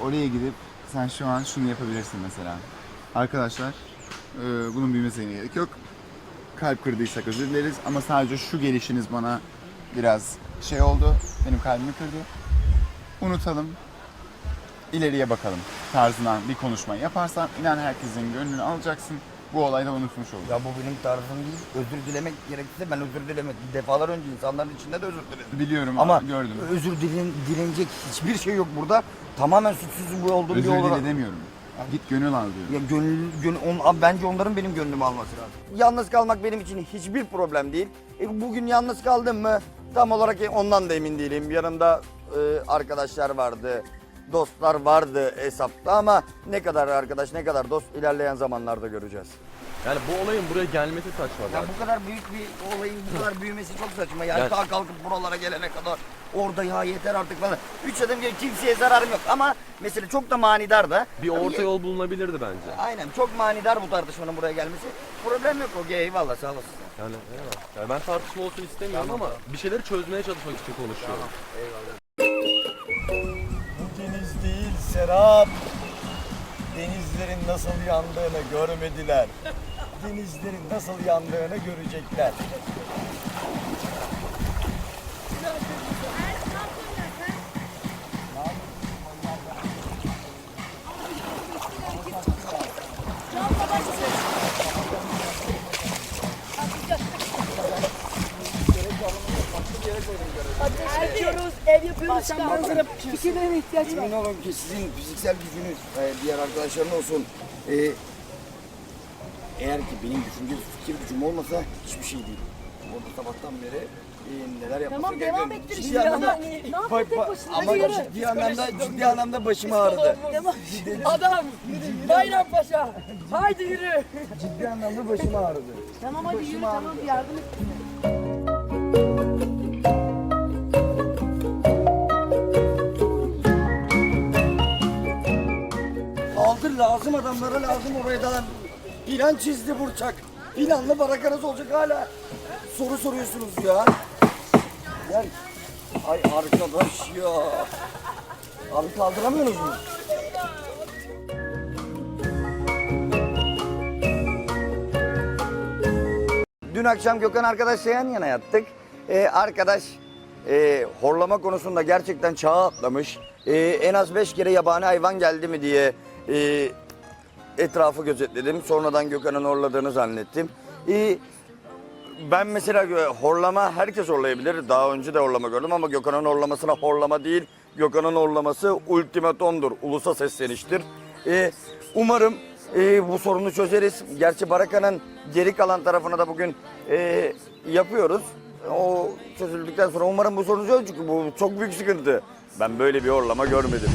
Oraya gidip sen şu an şunu yapabilirsin mesela. Arkadaşlar bunun büyümesine gerek yok. Kalp kırdıysak özür dileriz ama sadece şu gelişiniz bana biraz şey oldu. Benim kalbimi kırdı. Unutalım. İleriye bakalım tarzından bir konuşma yaparsan inan herkesin gönlünü alacaksın. Bu olayda unutmuş olursun. Ya bu benim tarzım değil. Özür dilemek gerekirse ben özür dilemedim. Defalar önce insanların içinde de özür diledim. Biliyorum Ama gördüm. özür dilenecek hiçbir şey yok burada. Tamamen suçsuz bu olduğum bir Özür olarak. dile demiyorum. Git gönül al diyorum. Ya bence onların benim gönlümü alması lazım. Yalnız kalmak benim için hiçbir problem değil. Bugün yalnız kaldım mı tam olarak ondan da emin değilim. Yanımda arkadaşlar vardı, dostlar vardı hesapta ama ne kadar arkadaş ne kadar dost ilerleyen zamanlarda göreceğiz. Yani bu olayın buraya gelmesi saçma Ya zaten. bu kadar büyük bir olayın bu kadar büyümesi çok saçma. Yani Evet. daha kalkıp buralara gelene kadar orada ya yeter artık falan. Üç adım geri kimseye zararım yok ama mesele çok da manidar da. Bir orta yol bulunabilirdi bence. Aynen çok manidar bu tartışmanın buraya gelmesi. Problem yok o eyvallah sağ olasın. Yani eyvallah. Yani ben tartışma olsun istemiyorum ama bir şeyleri çözmeye çalışmak için konuşuyorum. Bu deniz değil Serap. Denizlerin nasıl yandığını görmediler. Denizlerin nasıl yandığını görecekler. Açıyoruz, ev yapıyoruz, sen manzara fikirlerine ihtiyaç var. Emin olun ki sizin fiziksel gücünüz diğer arkadaşların olsun. Eğer ki benim düşünce fikir gücüm olmasa hiçbir şey değil. Orada sabahtan beri neler yapması Tamam devam ettir Ciddi şimdi anlamda- ama ne yaptın tek başına? Ama Hadi yürü. ciddi anlamda başım ağrıdı. Devam. Adam, Bayrampaşa, haydi yürü. Ciddi anlamda başım ağrıdı. Tamam hadi yürü, tamam bir yardım et. Kaldır lazım adamlara lazım oraya da plan çizdi Burçak. Planlı barakanız olacak hala. Soru soruyorsunuz ya. Gel. Ay arkadaş ya. Abi kaldıramıyorsunuz mu? Dün akşam Gökhan arkadaşla yan yana yattık. Arkadaş horlama konusunda gerçekten çağa atlamış. En az 5 kere yabani hayvan geldi mi diye etrafı gözetledim. Sonradan Gökhan'ın horladığını zannettim. Ben mesela horlama herkes horlayabilir. Daha önce de horlama gördüm ama Gökhan'ın horlamasına horlama değil. Gökhan'ın horlaması ultimatomdur, ulusa sesleniştir. Umarım bu sorunu çözeriz. Gerçi Baraka'nın geri kalan tarafını da bugün yapıyoruz. O çözüldükten sonra umarım bu sorunu çözeriz çünkü bu çok büyük sıkıntı. Ben böyle bir horlama görmedim.